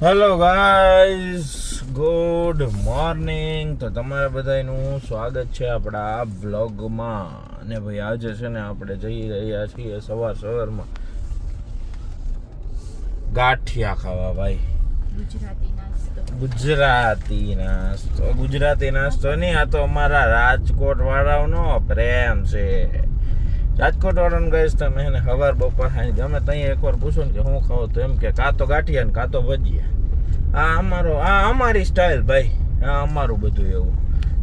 Hello guys, good morning. તો તમારા બધાનું સ્વાગત છે આપણા વ્લોગમાં. અને ભાઈ આજે છે ને આપણે જઈ રહ્યા છીએ સવારમાં ગાંઠિયા ખાવા. ભાઈ ગુજરાતી નાસ્તો નહીં, આ તો અમારા રાજકોટ વાળાનો પ્રેમ છે. રાજકોટ વાળાને ગઈશ તમે એને સવાર બપોર ખાઈ ગમે ત્યાં એકવાર પૂછો ને કે હું ખાવ તો એમ કે કાં તો ગાંઠિયા ને કાં તો ભજીયા. આ અમારી સ્ટાઇલ ભાઈ, આ અમારું બધું એવું.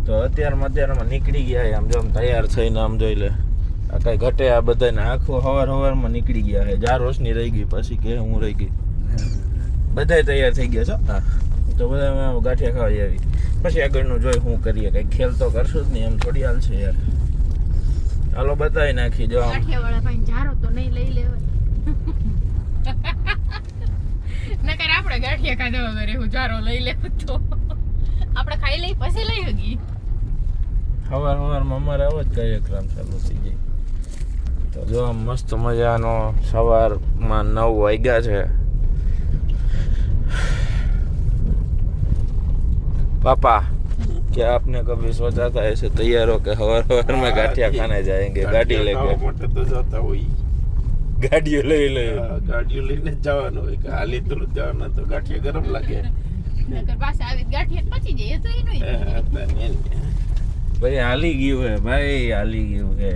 તો અત્યારમાં નીકળી ગયા આમ જો તૈયાર થઈને આમ જોઈ લે આ કઈ ઘટે આ બધાને આખું સવારમાં નીકળી ગયા છે. જા રોશની રહી ગઈ પછી કે હું રહી ગઈ, બધા તૈયાર થઈ ગયા છો. હા તો બધા ગાંઠિયા ખાવા આવી. પછી આગળનું જોઈ શું કરીએ, કઈ ખેલ તો કરશું જ નહીં, એમ થોડી હાલ છે યાર. ચાલો બતાવી નાખી જો ગાંઠિયાવાળા ભાઈ જારો તો નહીં લઈ લેવાય. નકર આપણે ગાંઠિયા ખાધા વગર હું જારો લઈ લેવું તો આપણે ખાઈ લઈ પછી લઈ ગઈ. સવારમાં અમારે આવો જ કાર્યક્રમ ચાલુ થઈ જાય. તો જો આમ મસ્ત મજાનો સવારમાં 9 વાગ્યા છે. पापा, क्या आपने कभी सोचा था ऐसे तैयार हो के हवर में गाठिया खाने जाएंगे? गाड़ी लेके तो जाता हुई गाड़ियों ले ગાડીઓ લઈને જવાનું હોય કે હાલી થોડું જવાનું તો ગાંઠિયા ગરમ લાગે. નકર પાછા આવી ગાંઠિયા પચી જાય તો એનું भाई हाली गયું है, भाई हाली गયું है.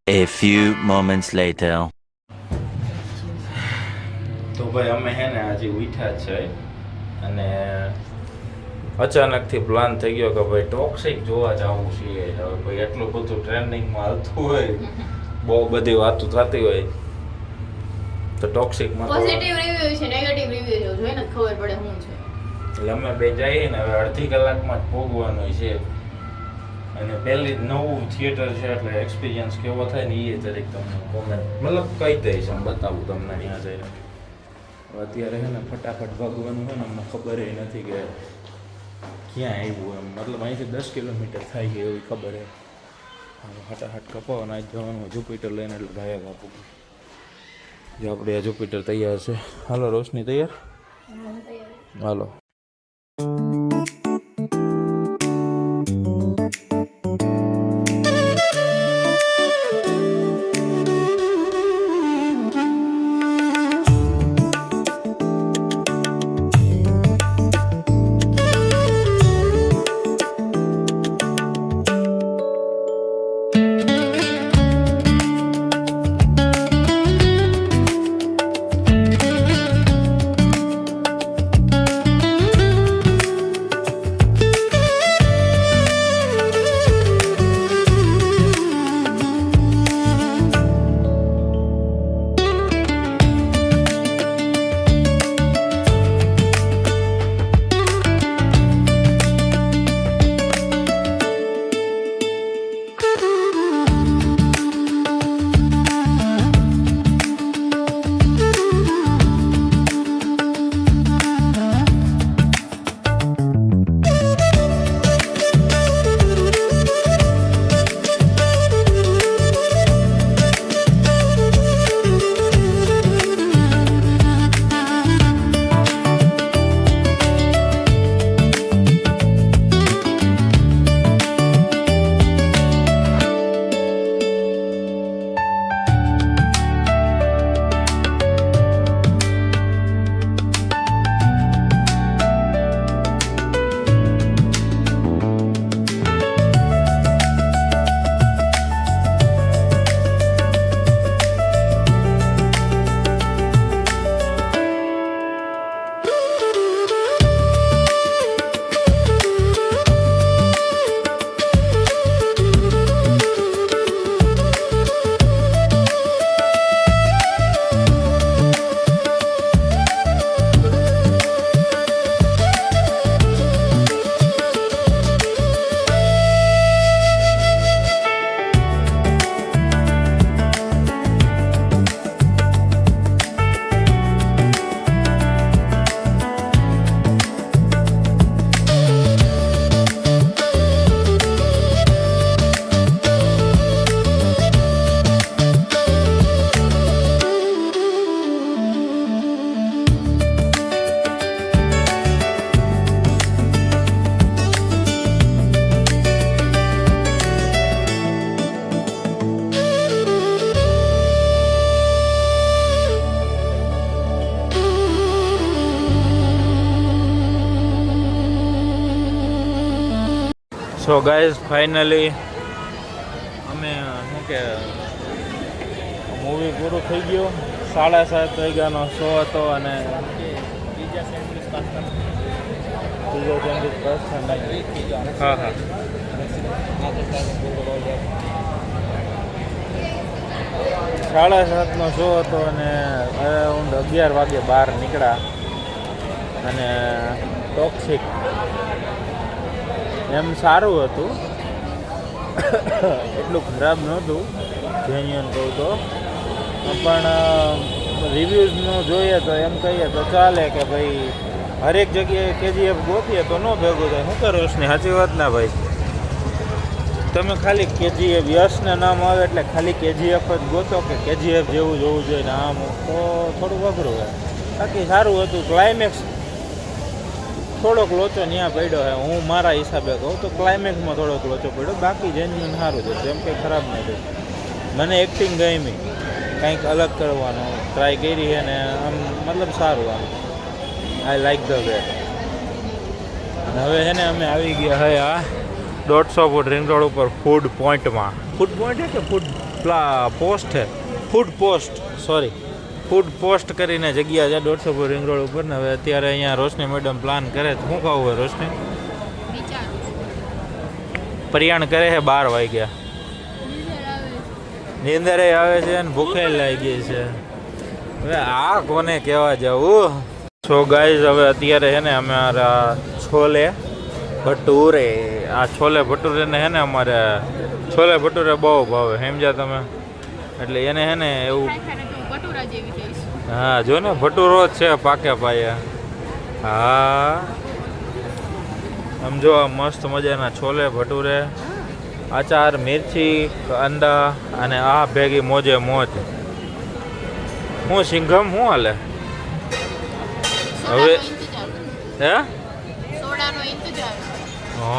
A few moments later. તો ભાઈ અમે હે ને આજે ઉઠ્યા છે અને અચાનકથી પ્લાન થઈ ગયો કે ભાઈ ટોક્સિક જોવા જવું છે. હવે ભાઈ એટલું બધું ટ્રેન્ડિંગમાં હાલતું હોય, બહુ બધી વાતો થતી હોય તો ટોક્સિકમાં પોઝિટિવ રિવ્યુ છે, નેગેટિવ રિવ્યુ છે, જોઈને જ ખબર પડે શું છે. એટલે અમે બે જઈએ ને હવે અડધી કલાકમાં જ ભોગવાનું છે. અને પહેલી નવું થિયેટર છે એટલે એક્સપિરિયન્સ કેવો થાય ને એ તરીકે તમને કોમેન્ટ મતલબ કહી દઈશ, આમ બતાવું તમને ત્યાં જઈને. અત્યારે છે ને ફટાફટ ભાગવાનું હોય ને અમને ખબર એ નથી કે ક્યાં આવ્યું એમ, મતલબ અહીંથી 10 કિલોમીટર થાય છે એવી ખબર હે. હટાહટ કપાવવાના જ જવાનું જુપિટર લઈને એટલે ભાઈ આપું. જો આપણે જુપિટર તૈયાર છે. હાલો રોશની તૈયાર? હાલો. સો ગાઈઝ ફાઇનલી અમે શું કે મૂવી પૂરું થઈ ગયું. 7:30 વાગ્યાનો શો હતો અને બીજા 37% હા હા 7:30નો શો હતો અને અરાઉન્ડ 11 વાગે બહાર નીકળ્યા અને ટોક્સિક એમ સારું હતું, એટલું ખરાબ નહોતું જેન્યુઅન કહું તો, પણ રિવ્યૂઝનું જોઈએ તો એમ કહીએ તો ચાલે કે ભાઈ હરેક જગ્યાએ KGF ગોતીએ તો ન ભેગું થાય. શું કરો ને સાચી વાત ના ભાઈ? તમે ખાલી KGF યશને નામ આવે એટલે ખાલી KGF જ ગોતો કે KGF જેવું જોવું જોઈએ ને આમ, તો થોડુંક અઘરું હોય. બાકી સારું હતું. ક્લાઇમેક્સ થોડોક લોચો ત્યાં પડ્યો છે, હું મારા હિસાબે કહું તો ક્લાઇમેક્સમાં થોડોક લોચો પડ્યો. બાકી જેન્યુઅન સારું છે, જેમ કંઈ ખરાબ નથી. મને એક્ટિંગ ગમી, કંઈક અલગ કરવાનો ટ્રાય કરી છે ને આમ મતલબ સારું, આમ આઈ લાઈક ધ વે. હવે છે ને અમે આવી ગયા હે આ 150 ફૂટ રિંગ રોડ ઉપર ફૂડ પોઈન્ટમાં. ફૂડ પોઈન્ટ છે કે ફૂડ પોસ્ટ છે? Food post, sorry, food post કરીને જગ્યા છે 150 ફૂટ રિંગ રોડ ઉપર. ને હવે અત્યારે અહીંયા રોશની મેડમ પ્લાન કરે છે. શું ખાવું હોય રોશની? પ્રયાણ કરે છે 12 વાગ્યા. નીંદરે આવે છે અને ભૂખે લાગી છે. હવે આ કોને કહેવા જવું? સો ગાઈઝ હવે અત્યારે છે ને અમારા છોલે ભટુરે, આ છોલે ભટુરે ને છે ને અમારે છોલે ભટુરે બહુ ભાવે, સમજ્યા તમે? એટલે એને છે ને એવું, હા જો ને ભટુરો જ છે પાકે પાયા. હા સમજો આ મસ્ત મજાના છોલે ભટુરે, આચાર, મિર્ચી, અંડા અને આ ભેગી મોજે મોજ. હું સિંઘમ હું હાલે સોડાનો હવે ઇંતજાર હે સોડાનો ઇંતજાર હો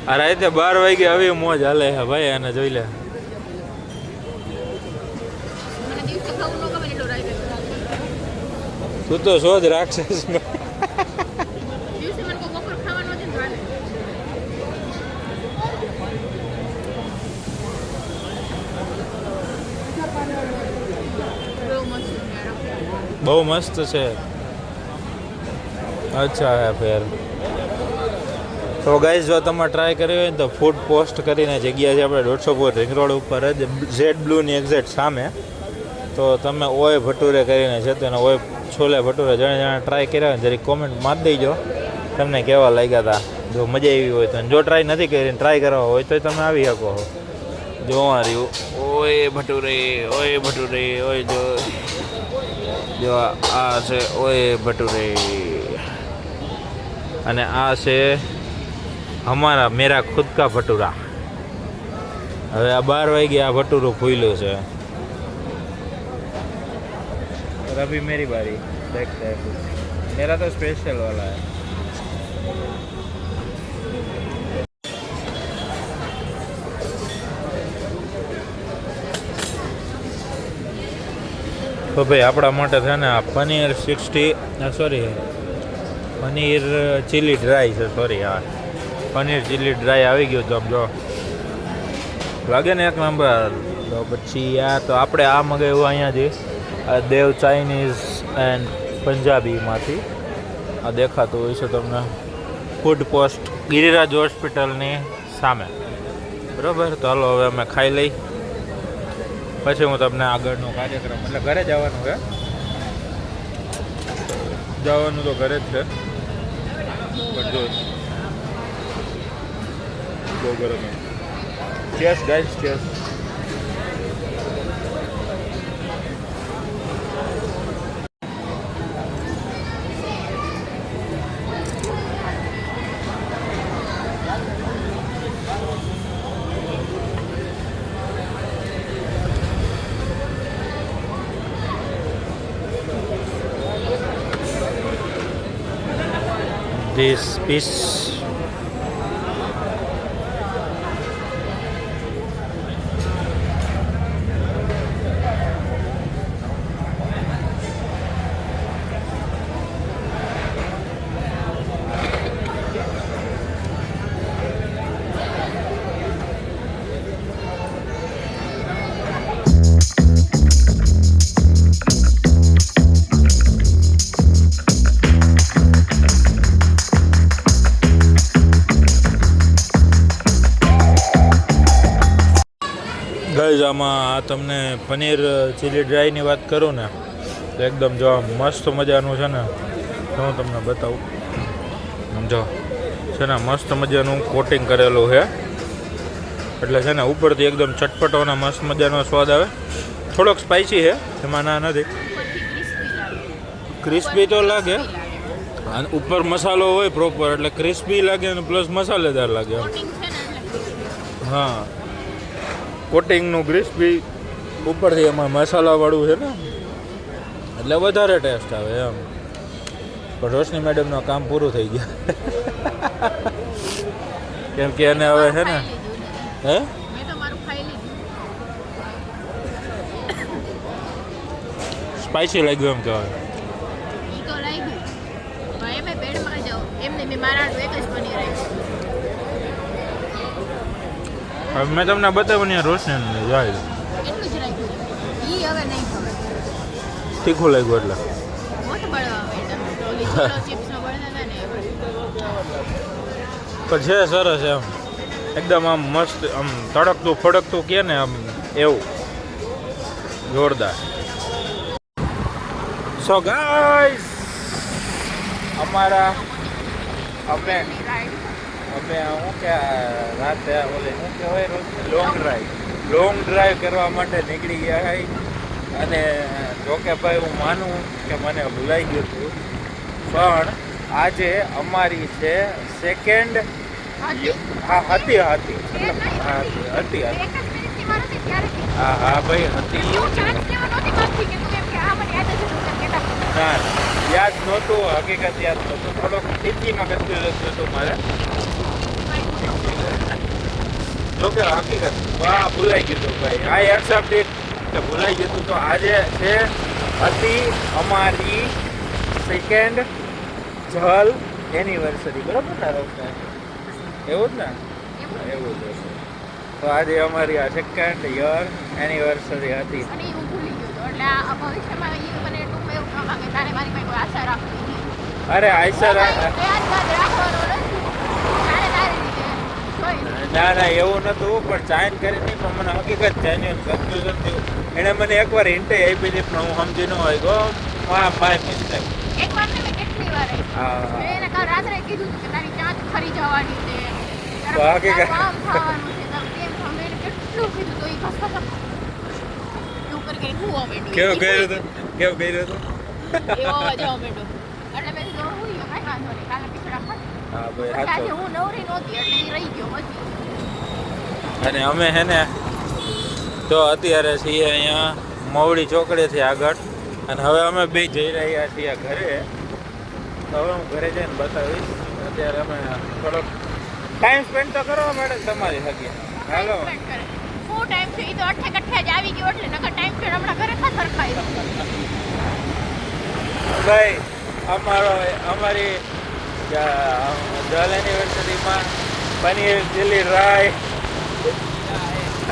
આ રાતે 12 વાગે આવી મોજ હાલે હે ભાઈ આને જોઈ લે મને દિવસે ખાવું ન ગમે એટલું રાઈ તું તો શોધ રાક્ષસ દિવસે મને કોઈ બપોર ખાવાનું નથી ને હાલે બહુ મસ્ત છે યાર. બહુ મસ્ત છે અચ્છા હે ફેર તો ગાઈઝ જો તમે ટ્રાય કરી હોય ને તો ફૂડ પોસ્ટ કરીને જગ્યા છે આપણે 150 ફૂટ રિંગ રોડ ઉપર જ ઝેડ બ્લુની એક્ઝેક્ટ સામે તો તમે ઓય ભટુરે કરીને છે તો ઓય છોલે ભટુરે જણે જણે ટ્રાય કર્યા હોય જરી કોમેન્ટ મારી દેજો તમને કેવા લાગ્યા હતા જો મજા આવી હોય તો જો ટ્રાય નથી કરી ટ્રાય કરવા હોય તો તમે આવી શકો જો આ રહ્યું ઓય ભટુરે ઓય જો આ છે ઓય ભટુરે અને આ છે હમારા મેરા ખુદ કા ભટુરા હવે આ 12 વાગે આ ભટુરું ફૂલ્યું છે और अभी मेरी बारी देखते हैं कुछ मेरा तो स्पेशल वाला है તો ભાઈ આપણા માટે છે ને આ paneer 60 sorry paneer chilli dry છે સોરી હા પનીર ચીલી ડ્રાય આવી ગયું તો જો લાગે ને એક નંબર તો પછી આ તો આપણે આ મગાવ્યું અહીંયાથી આ દેવ ચાઇનીઝ એન્ડ પંજાબીમાંથી આ દેખાતું હોય છે તમને ફૂડ પોસ્ટ ગિરિરાજ હોસ્પિટલની સામે બરાબર તો હાલો હવે અમે ખાઈ લઈ પછી હું તમને આગળનો કાર્યક્રમ એટલે ઘરે જવાનું છે જવાનું તો ઘરે જ છે પણ જો બહુ ગરમ chess guys chess this piece guys આમાં આ તમને પનીર ચીલી ડ્રાયની વાત કરું ને તો એકદમ જો મસ્ત મજાનું છે ને તો હું તમને બતાવું સમજો છે ને મસ્ત મજાનું કોટિંગ કરેલું છે એટલે છે ને ઉપરથી એકદમ ચટપટો અને મસ્ત મજાનો સ્વાદ આવે થોડોક સ્પાઇસી છે એમાં ના નથી ક્રિસ્પી તો લાગે અને ઉપર મસાલો હોય પ્રોપર એટલે ક્રિસ્પી લાગે અને પ્લસ મસાલેદાર લાગે હા કોટિંગનું ક્રિસ્પી ઉપરથી એમાં મસાલાવાળું છે ને એટલે વધારે ટેસ્ટ આવે એમ પણ રોશની મેડમનું કામ પૂરું થઈ ગયા કેમ કે એને હવે છે ને હે સ્પાઇસી લાગ્યું એમ કહેવાય હવે મેં તમને બતાવ્યું ને રોશની જાય તીખું લાગ્યું એટલે પણ છે સરસ એમ એકદમ આમ મસ્ત આમ તડકતું ફડકતું કે ને આમ એવું જોરદાર સો ગાઈસ અમારા અમે શું કે રાતે ઓલે શું કહેવાય લોંગ ડ્રાઈવ કરવા માટે નીકળી ગયા હોય અને જોકે ભાઈ હું માનું કે મને ભૂલાઈ ગયું હતું પણ આજે અમારી છે સેકન્ડ હા હતી હા ભાઈ હતી ના યાદ નહોતું, હકીકત યાદ નહોતું, થોડોક તિથિમાં કન્ફ્યુઝન થતું મારે. જોકે હકીકત ભૂલાઈ ગયું હતું ભાઈ. આઈ એક્સેપ્ટ ઇટ કે ભૂલાઈ ગયું હતું. તો આજે છે હતી અમારી સેકન્ડ જલ એનિવર્સરી, બરોબર ને રોશના? એવું જ ને? એવું જ હશે. તો આજે અમારી આ સેકન્ડ યર એનિવર્સરી હતી. અને એ હું ભૂલી ગયો હતો. એટલે આ ભવિષ્યમાં એ મને ટૂંકમાં એવું કહવા કે તારે મારી પાસે કોઈ આશા રાખવી નહીં. અરે આયસા યાદગાર રાખવાનો નથી. તારે તારી રીતે જોઈ લે. ના ના એવું નતું, પણ ચાઇન કરી નહીં. પણ મને હકીકત જેન્યુઅન કન્ફ્યુઝન થયું. એણે મને એકવાર હિન્ટ આપી હતી પણ હું સમજી ન હોય ગો માય મિસ્ટેક. એક વાર ને મેં કેટલી વાર આવી. હા મેં એને કાલ રાત્રે કીધું હતું કે તારી ચાંચ ખરી જવાની છે. તો હકીકત તારું આમ થવાનું છે. તારું તેમ થવાનું. એને કેટલું કીધું તો એ ખસ એવું કરી કરીને હું માંડ્યું. કેવું કર્યું હતું? કેવું કર્યું હતું? એવો અવાજ આવવા માંડ્યો. એટલે મેં કીધું હું યો કાંઈ વાંધો નહીં. કાલે પીછડા ખાય. હા ભાઈ આજે સાચો. હું નવરી નહોતી એટલે એ રહી ગયો બચી. અને અમે હે ને તો અત્યારે છીએ અહીંયા મવડી ચોકડીથી આગળ, અને હવે અમે બે જઈ રહ્યા છીએ ઘરે. તો હવે હું ઘરે જઈને બતાવીશ. અત્યારે અમે થોડોક ટાઈમ સ્પેન્ડ તો કરવા માટે તમારી હકી. હાલો Spend કરે. શું ટાઈમ છે? ઈ તો અઠે કઠે જ આવી ગયો એટલે નકર ટાઈમ છે હમણાં ઘરે ખા સરખાઈ. ભાઈ અમારી જલ એનિવર્સરીમાં પનીર ચીલી રાઈ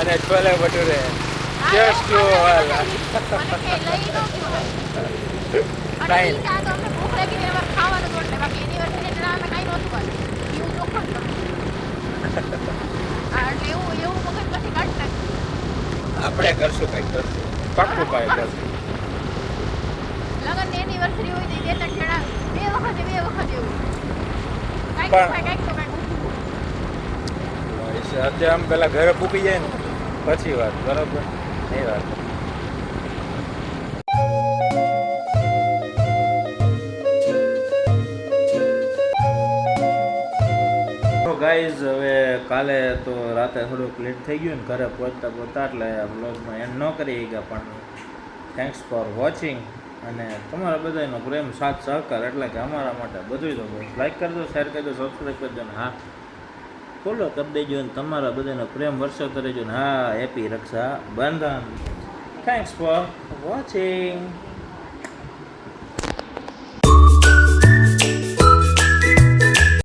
અને chole bhature just you all. મને કે લઈ નો ગયો. અને Fine. ઈ કાં તો અમને ભૂખ લાગી ને અમારે ખાવાનું હતું એટલે બાકી એનિવર્સરી એટલે અમે કાંઈ નહોતું કર્યું. એવું ચોખ્ખું જ હતું. એટલે એવું મગજ પછી કાઢી નાખ્યું. આપણે કરશું કંઈક કરશું, પાક્કું કાંઈ કરશું. લગનની એનિવર્સરી હોય તો ઈ બે ત્રણ જણા બે વખત એવું કાંઈક પણ- કાંઈક તો કાંઈક અત્યારે આમ પેલા ઘરે પૂકી જાય ને પછી વાત, બરાબર એ વાત. તો ગાઈઝ હવે કાલે તો રાતે થોડુંક લેટ થઈ ગયું ને ઘરે પહોંચતા એટલે બ્લોગમાં એન્ડ ન કરી ગયા. પણ થેન્ક્સ ફોર વોચિંગ, અને તમારા બધાનો પ્રેમ સાથ સહકાર એટલે કે અમારા માટે બધું તો બસ. લાઈક કરજો, શેર કરજો, સબસ્ક્રાઈબ કરજો ને હા ફોલો કરી દેજો. ને તમારા બધાનો પ્રેમ વર્ષો રહેજો ને હા happy Rakshabandhan. Thanks for watching.